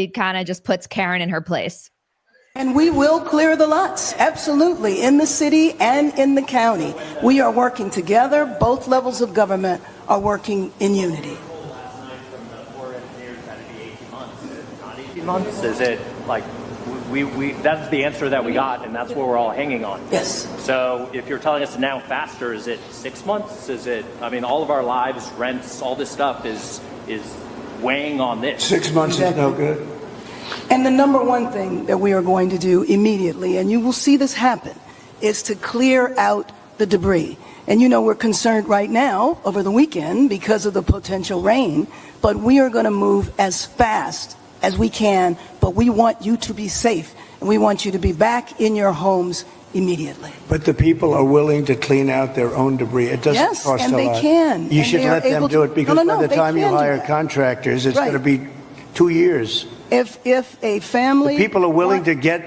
It kind of just puts Karen in her place. And we will clear the lots, absolutely, in the city and in the county. We are working together. Both levels of government are working in unity. Months? Is it like we that's the answer that we got, and that's where we're all hanging on? Yes. So if you're telling us now faster, is it 6 months? Is it, I mean, all of our lives, rents, all this stuff is weighing on this. 6 months is no good. And the number one thing that we are going to do immediately, and you will see this happen, is to clear out the debris. And you know, we're concerned right now over the weekend because of the potential rain, but we are going to move as fast as we can, but we want you to be safe, and we want you to be back in your homes immediately. But the people are willing to clean out their own debris. It doesn't cost a lot. Yes, and they can. You should let them do it, because by the time you hire that. contractors, it's going to be 2 years. If a family... The people are willing to get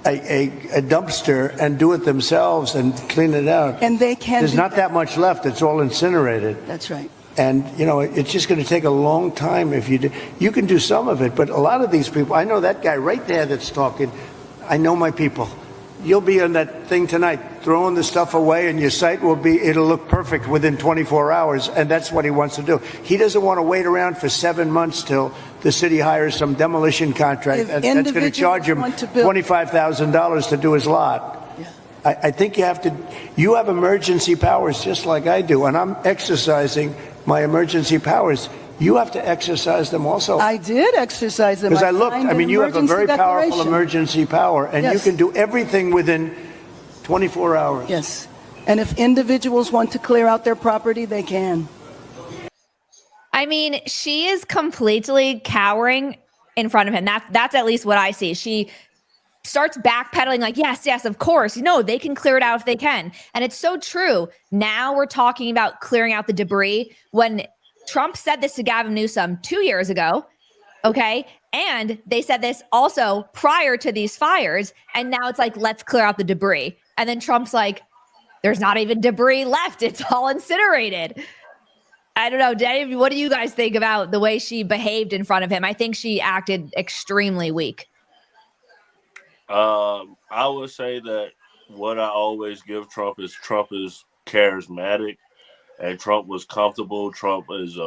a dumpster and do it themselves and clean it out. And they can. There's not that much left. It's all incinerated. That's right. And, you know, it's just going to take a long time if you do. You can do some of it, but a lot of these people, I know that guy right there that's talking. I know my people. You'll be on that thing tonight, throwing the stuff away, and your site it'll look perfect within 24 hours, and that's what he wants to do. He doesn't want to wait around for 7 months till the city hires some demolition contract that's going to charge him $25,000 to do his lot. Yeah. I think you have emergency powers just like I do, and I'm exercising my emergency powers. You have to exercise them also. I did exercise them. Because I looked, I mean, you have a very powerful emergency power, and you can do everything within 24 hours. Yes. And if individuals want to clear out their property, they can. I mean, she is completely cowering in front of him. That's at least what I see. She starts backpedaling like, yes, of course. No, they can clear it out if they can. And it's so true. Now we're talking about clearing out the debris when Trump said this to Gavin Newsom 2 years ago, okay? And they said this also prior to these fires, and now it's like, let's clear out the debris. And then Trump's like, there's not even debris left. It's all incinerated. I don't know, Dave, what do you guys think about the way she behaved in front of him? I think she acted extremely weak. I would say that what I always give Trump is charismatic. And Trump was comfortable. Trump was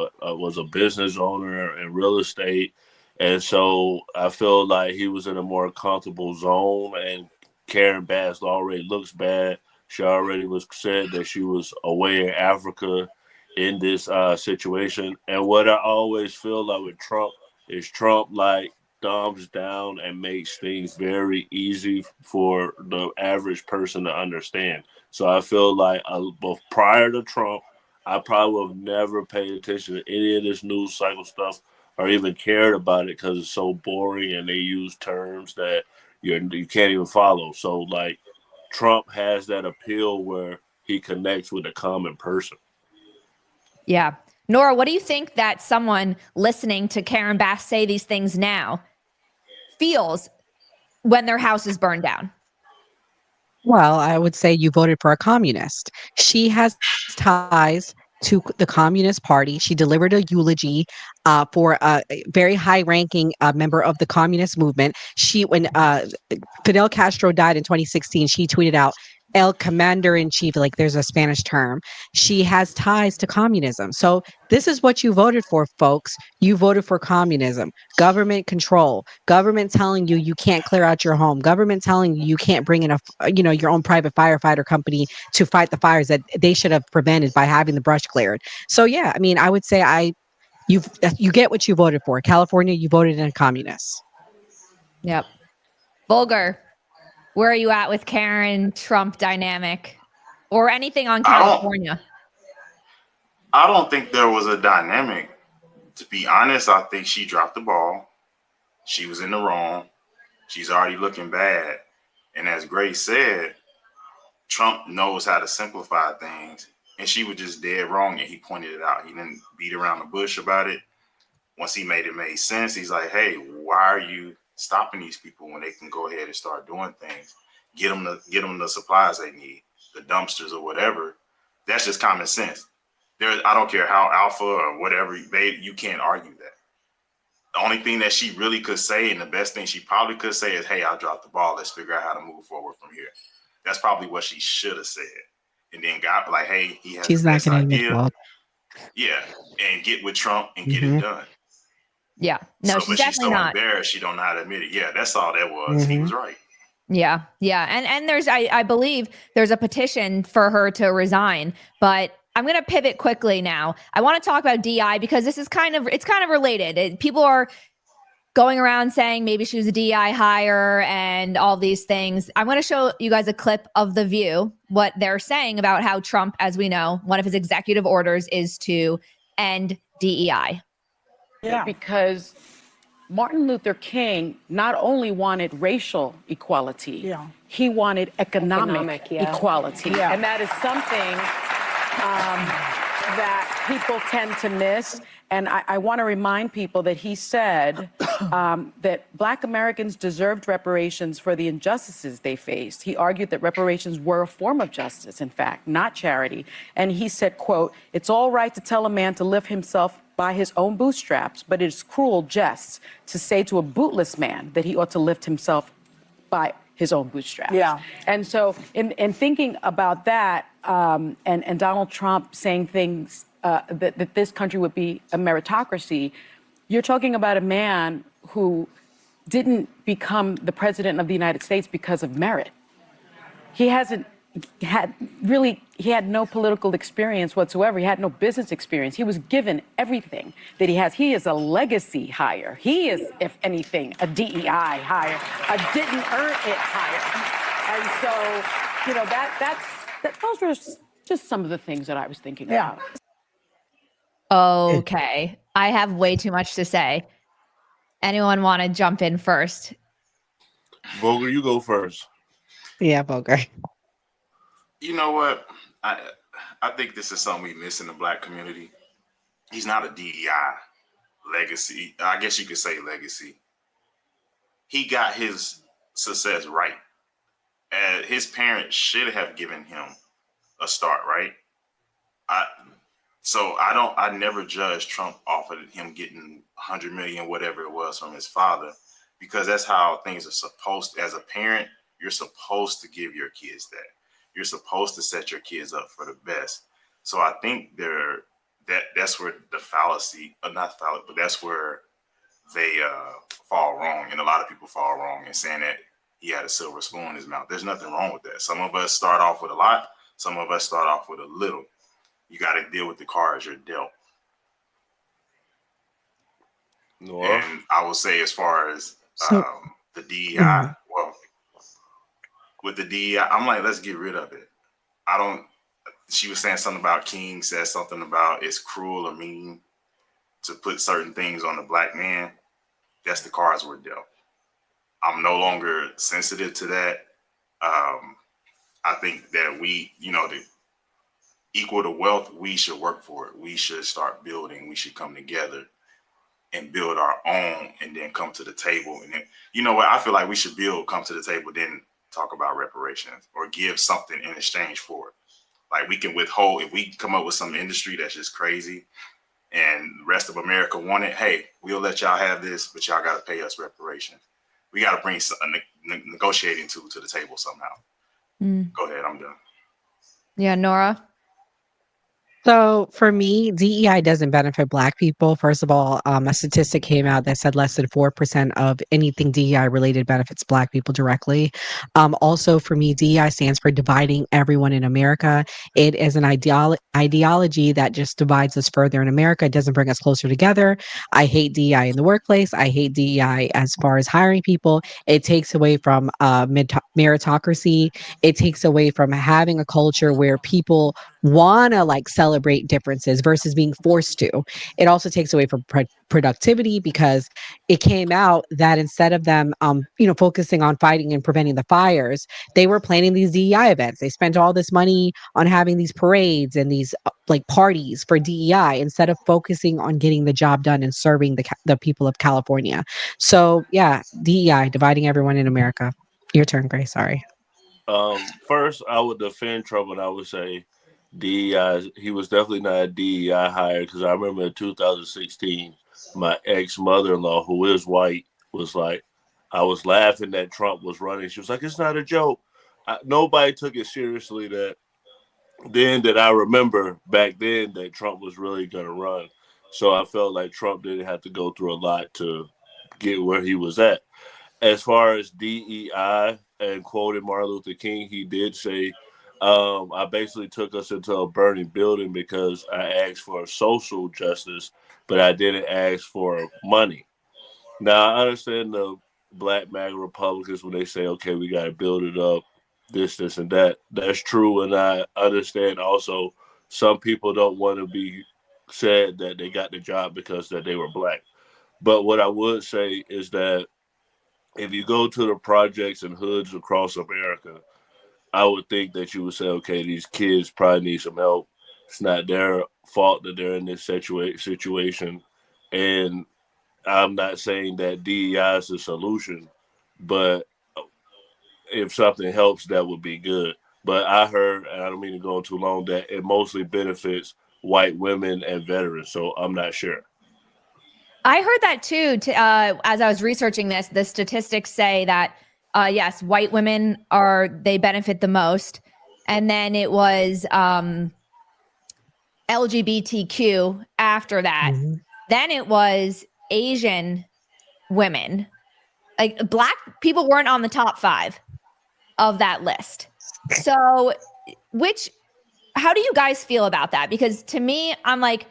a business owner in real estate. And so I feel like he was in a more comfortable zone. And Karen Bass already looks bad. She already said that she was away in Africa in this situation. And what I always feel like with Trump is Trump like thumbs down and makes things very easy for the average person to understand. So I feel like both prior to Trump, I probably would have never paid attention to any of this news cycle stuff or even cared about it because it's so boring and they use terms that you can't even follow. So, like, Trump has that appeal where he connects with a common person. Yeah. Nora, what do you think that someone listening to Karen Bass say these things now feels when their house is burned down? Well, I would say you voted for a communist. She has ties to the Communist Party. She delivered a eulogy for a very high-ranking member of the communist movement. When Fidel Castro died in 2016, she tweeted out, El Commander-in-Chief, like there's a Spanish term. She has ties to communism. So this is what you voted for, folks. You voted for communism, government control, government telling you can't clear out your home, government telling you can't bring in your own private firefighter company to fight the fires that they should have prevented by having the brush cleared. So yeah, I mean, I would say you get what you voted for. California, you voted in a communist. Yep. Bulgar, where are you at with Karen Trump dynamic or anything on California? I don't think there was a dynamic. To be honest, I think she dropped the ball. She was in the wrong. She's already looking bad. And as Grace said, Trump knows how to simplify things. And she was just dead wrong, and he pointed it out. He didn't beat around the bush about it. Once he made sense, he's like, hey, why are you stopping these people when they can go ahead and start doing things? Get them the supplies they need, the dumpsters or whatever. That's just common sense. I don't care how alpha or whatever, you can't argue The only thing that she really could say, and the best thing she probably could say, is, "Hey, I dropped the ball. Let's figure out how to move forward from here." That's probably what she should have said. And then got like, "Hey, he has She's the not best going to admit idea." fault. Yeah, and get with Trump and get it Hmm. done. Yeah. No, she's But she's definitely so not. embarrassed she don't know how to admit it. Yeah, that's all that was. He Hmm. was right. Yeah. Yeah. And there's I believe there's a petition for her to resign, but I'm going to pivot quickly now. I want to talk about DI because this is kind of related. People are going around saying maybe she was a DI hire and all these things. I'm going to show you guys a clip of The View, what they're saying about how Trump, as we know, one of his executive orders is to end DEI. Yeah. Because Martin Luther King not only wanted racial equality, he wanted economic equality. Yeah. And that is something that people tend to miss. And I want to remind people that he said that Black Americans deserved reparations for the injustices they faced. He argued that reparations were a form of justice, in fact, not charity. And he said, quote, "It's all right to tell a man to lift himself by his own bootstraps, but it's cruel jest to say to a bootless man that he ought to lift himself by his own bootstraps." Yeah. And so in thinking about that, and Donald Trump saying things that this country would be a meritocracy, you're talking about a man who didn't become the president of the United States because of merit. He hasn't he had no political experience whatsoever. He had no business experience. He was given everything that he has. He is a legacy hire. He is, if anything, a DEI hire, a didn't earn it hire. And so, those were just some of the things that I was thinking about. Okay. I have way too much to say. Anyone want to jump in first? Vogel, you go first. Yeah, Boger. You know what? I think this is something we miss in the Black community. He's not a DEI legacy. I guess you could say legacy. He got his success right. And his parents should have given him a start, right? I never judged Trump off of him getting 100 million, whatever it was, from his father, because that's how things are supposed to. As a parent, you're supposed to give your kids that. You're supposed to set your kids up for the best. So I think that's where the fallacy, not fallacy, but that's where they fall wrong, and a lot of people fall wrong in saying that he had a silver spoon in his mouth. There's nothing wrong with that. Some of us start off with a lot. Some of us start off with a little. You got to deal with the cards you're dealt. Nora? And I will say, as far as the DEI, well, with the DEI, I'm like, let's get rid of it. She was saying something about King said something about it's cruel or mean to put certain things on the Black man. That's the cards we're dealt. I'm no longer sensitive to that. I think that we, to equal to wealth, we should work for it. We should start building. We should come together and build our own, and then come to the table. And then, you know what? I feel like we should come to the table, then talk about reparations or give something in exchange for it. Like, we can withhold, if we come up with some industry that's just crazy and the rest of America want it, hey, we'll let y'all have this, but y'all got to pay us reparations. We got to bring a negotiating tool to the table somehow. Go ahead, I'm done. Yeah, Nora? So for me, DEI doesn't benefit Black people. First of all, a statistic came out that said less than 4% of anything DEI related benefits Black people directly. Also, for me, DEI stands for dividing everyone in America. It is an ideology that just divides us further in America. It doesn't bring us closer together. I hate DEI in the workplace. I hate DEI as far as hiring people. It takes away from meritocracy. It takes away from having a culture where people want to like celebrate differences versus being forced to. It also takes away from productivity, because it came out that instead of them focusing on fighting and preventing the fires, they were planning these DEI events. They spent all this money on having these parades and these like parties for DEI instead of focusing on getting the job done and serving the people of California. So yeah, DEI, dividing everyone in America. Your turn, Grace. Sorry. First, I would defend Trump, and I would say DEI. He was definitely not a DEI hire, because I remember in 2016 my ex mother-in-law, who is white, was like, I was laughing that Trump was running. She was like, it's not a joke. Nobody took it seriously that I remember back then that Trump was really going to run. So I felt like Trump didn't have to go through a lot to get where he was at. As far as DEI and quoting Martin Luther King, he did say, I basically took us into a burning building because I asked for social justice, but I didn't ask for money. Now, I understand the Black MAGA Republicans when they say, okay, we got to build it up, this, and that. That's true. And I understand also some people don't want to be said that they got the job because that they were black. But what I would say is that if you go to the projects and hoods across America, I would think that you would say, okay, these kids probably need some help. It's not their fault that they're in this situation. And I'm not saying that DEI is the solution, but if something helps, that would be good. But I heard, and I don't mean to go on too long, that it mostly benefits white women and veterans. So I'm not sure. I heard that too. As I was researching this, the statistics say that yes, white women they benefit the most, and then it was LGBTQ after that. Mm-hmm. Then it was Asian women. Like Black people weren't on the top 5 of that list. So, how do you guys feel about that? Because to me, I'm like,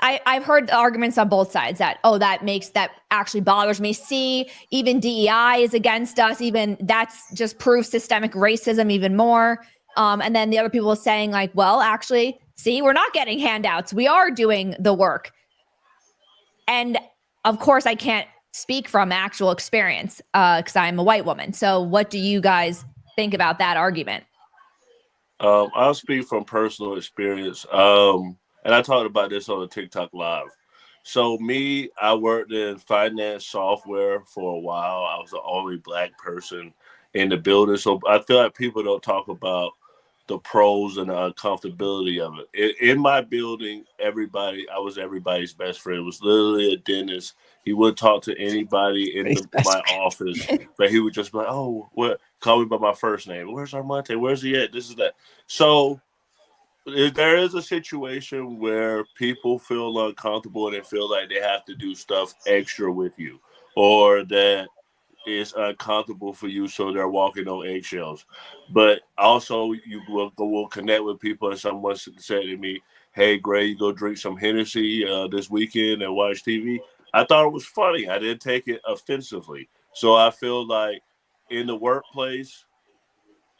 I've heard the arguments on both sides that, that actually bothers me. See, even DEI is against us. Even that's just proves systemic racism even more. And then the other people are saying like, well, actually, see, we're not getting handouts. We are doing the work. And of course, I can't speak from actual experience because I'm a white woman. So what do you guys think about that argument? I'll speak from personal experience. And I talked about this on the TikTok live. So me, I worked in finance software for a while. I was the only black person in the building. So I feel like people don't talk about the pros and the uncomfortability of it. In my building, I was everybody's best friend. It was literally a dentist. He would talk to anybody in my office, but he would just be like, oh, what? Call me by my first name. Where's Armante? Where's he at? This is that. So if there is a situation where people feel uncomfortable and they feel like they have to do stuff extra with you, or that it's uncomfortable for you, so they're walking on eggshells. But also, you will connect with people, and someone said to me, "Hey, Gray, you go drink some Hennessy this weekend and watch TV." I thought it was funny. I didn't take it offensively. So I feel like in the workplace,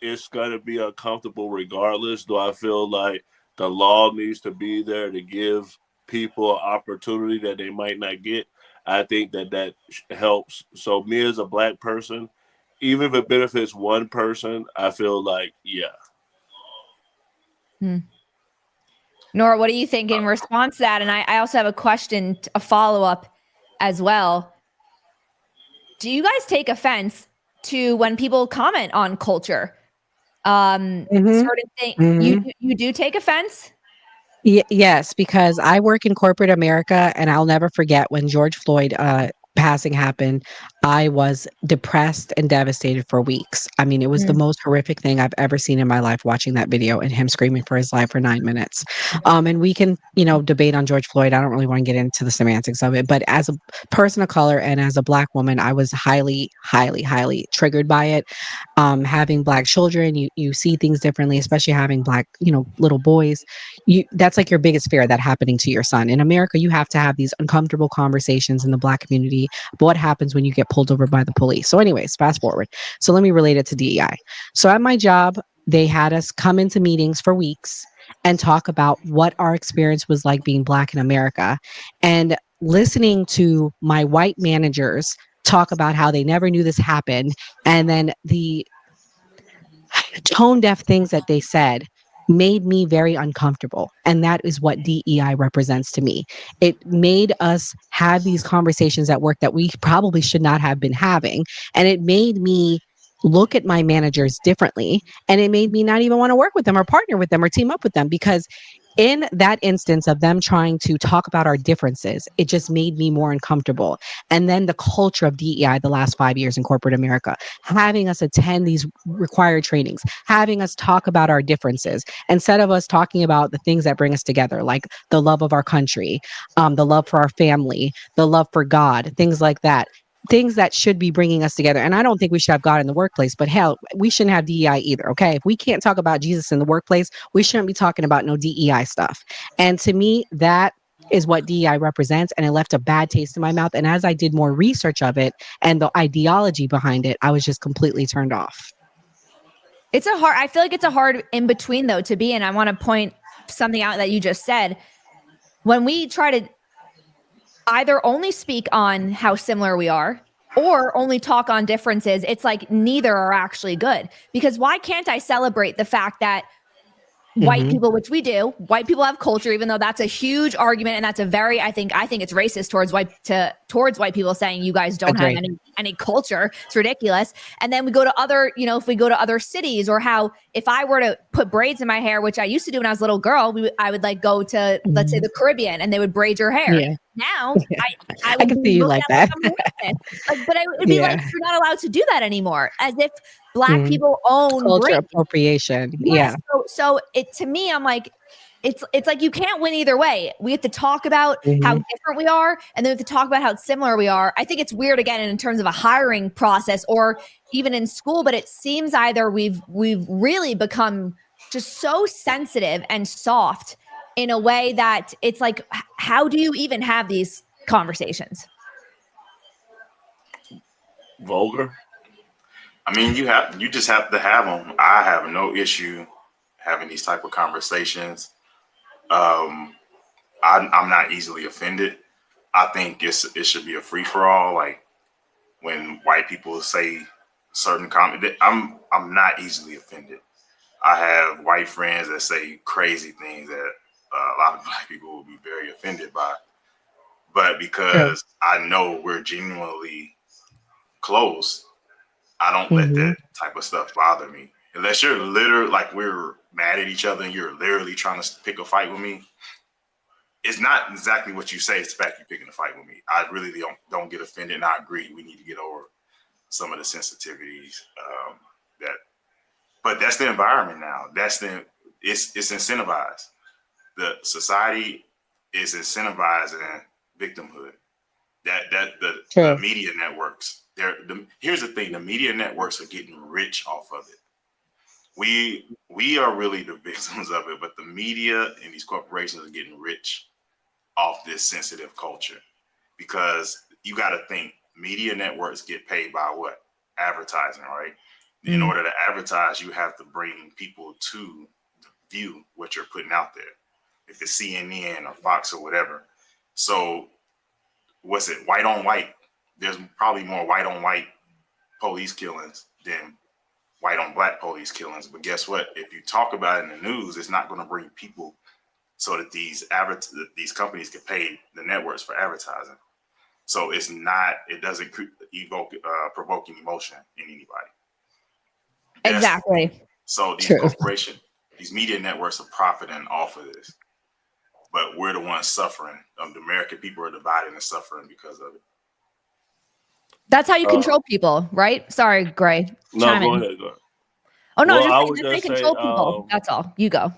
it's going to be uncomfortable regardless. Do I feel like the law needs to be there to give people an opportunity that they might not get? I think that helps. So me as a black person, even if it benefits one person, I feel like, yeah. Nora, what do you think in response to that? And I also have a question, a follow-up as well. Do you guys take offense to when people comment on culture? Certain things you do take offense? Yes, because I work in corporate America, and I'll never forget when George Floyd passing happened. I was depressed and devastated for weeks. I mean, it was the most horrific thing I've ever seen in my life, watching that video and him screaming for his life for 9 minutes. And we can, debate on George Floyd. I don't really want to get into the semantics of it, but as a person of color and as a black woman, I was highly, highly, highly triggered by it. Having black children, you see things differently, especially having black, little boys. That's like your biggest fear, that happening to your son. In America, you have to have these uncomfortable conversations in the black community. But what happens when you get pulled over by the police? So anyways, fast forward. So let me relate it to DEI. So at my job, they had us come into meetings for weeks and talk about what our experience was like being black in America. And listening to my white managers talk about how they never knew this happened, and then the tone deaf things that they said made me very uncomfortable. And that is what DEI represents to me. It made us have these conversations at work that we probably should not have been having. And it made me look at my managers differently. And it made me not even want to work with them or partner with them or team up with them, because in that instance of them trying to talk about our differences, it just made me more uncomfortable. And then the culture of DEI the last 5 years in corporate America, having us attend these required trainings, having us talk about our differences instead of us talking about the things that bring us together, like the love of our country, the love for our family, the love for God, things like that. Things that should be bringing us together. And I don't think we should have God in the workplace, but hell, we shouldn't have DEI either. Okay. If we can't talk about Jesus in the workplace, we shouldn't be talking about no DEI stuff. And to me, that is what DEI represents. And it left a bad taste in my mouth. And as I did more research of it and the ideology behind it, I was just completely turned off. I feel like it's a hard in between though to be in. I want to point something out that you just said. When we try to either only speak on how similar we are or only talk on differences, it's like neither are actually good. Because why can't I celebrate the fact that white people, which we do, white people have culture, even though that's a huge argument, and that's a very, I think it's racist towards white people saying you guys don't have any culture. It's ridiculous. And then we go to other, if we go to other cities, or how if I were to put braids in my hair, which I used to do when I was a little girl, I would like go to let's say the Caribbean, and they would braid your hair. Yeah. Now I would can be see you looked like at that. like I'm racist. But I would be like, you're not allowed to do that anymore, as if Black people own Culture braids. appropriation. Yes. Yeah. So it, to me, I'm like, it's like you can't win either way. We have to talk about how different we are, and then we have to talk about how similar we are. I think it's weird again in terms of a hiring process or even in school, but it seems either we've really become just so sensitive and soft in a way that it's like, how do you even have these conversations? Vulgar. I mean, you just have to have them. I have no issue having these type of conversations. I'm not easily offended. I think it should be a free for all. Like when white people say certain comment, I'm not easily offended. I have white friends that say crazy things that a lot of Black people will be very offended by. But because I know we're genuinely close, I don't let that type of stuff bother me. Unless you're literally like we're mad at each other and you're literally trying to pick a fight with me. It's not exactly what you say. It's the fact you're picking a fight with me. I really don't get offended, and I agree. We need to get over some of the sensitivities but that's the environment now. It's incentivized. The society is incentivizing victimhood. The media networks. Here's the thing: the media networks are getting rich off of it. We are really the victims of it, but the media and these corporations are getting rich off this sensitive culture, because you got to think media networks get paid by what? Advertising, right? In order to advertise, you have to bring people to view what you're putting out there. If it's CNN or Fox or whatever. So what's it? White on white. There's probably more white on white police killings than white on Black police killings. But guess what? If you talk about it in the news, it's not going to bring people so that these companies get paid the networks for advertising. So it doesn't evoke provoking emotion in anybody. Exactly. So these media networks are profiting off of this, but we're the ones suffering. The American people are divided and suffering because of it. That's how you control people, right? Sorry, Gray. No, go ahead. Oh no, well, just I saying would that they just control say, people. That's all. You go.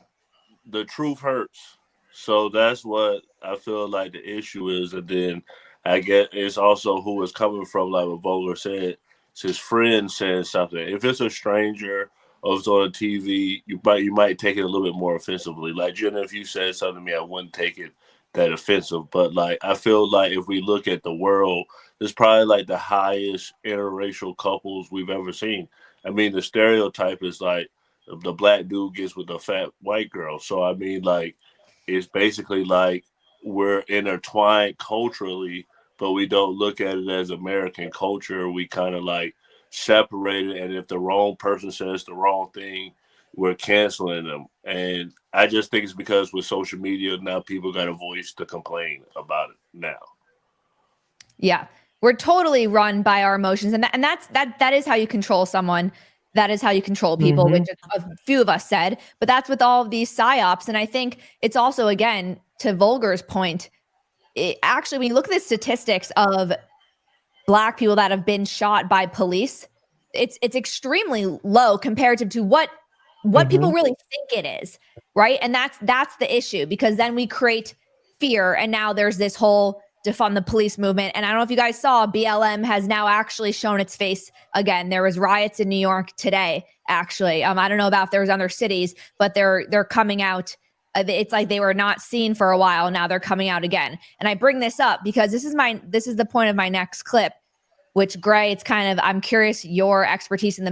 The truth hurts. So that's what I feel like the issue is. And then I get it's also who it's coming from, like what Vogler said. It's his friend saying something. If it's a stranger or it's on TV, you might take it a little bit more offensively. Like, Jenna, if you said something to me, I wouldn't take it that offensive. But like, I feel like if we look at the world, it's probably like the highest interracial couples we've ever seen. I mean, the stereotype is like the Black dude gets with the fat white girl. So I mean, like, it's basically like we're intertwined culturally, but we don't look at it as American culture. We kind of like separate it, and if the wrong person says the wrong thing, we're canceling them. And I just think it's because with social media now, people got a voice to complain about it now. Yeah, we're totally run by our emotions, and that is how you control someone. That is how you control people, which a few of us said, but that's with all of these psyops. And I think it's also, again, to Volger's point, actually, when you look at the statistics of Black people that have been shot by police, it's extremely low comparative to what people really think it is, right? And that's the issue, because then we create fear, and now there's this whole defund the police movement. And I don't know if you guys saw, BLM has now actually shown its face again. There was riots in New York today, actually. I don't know about if there was other cities, but they're coming out. It's like they were not seen for a while. Now they're coming out again. And I bring this up because this is the point of my next clip, which, Gray, it's kind of, I'm curious your expertise in the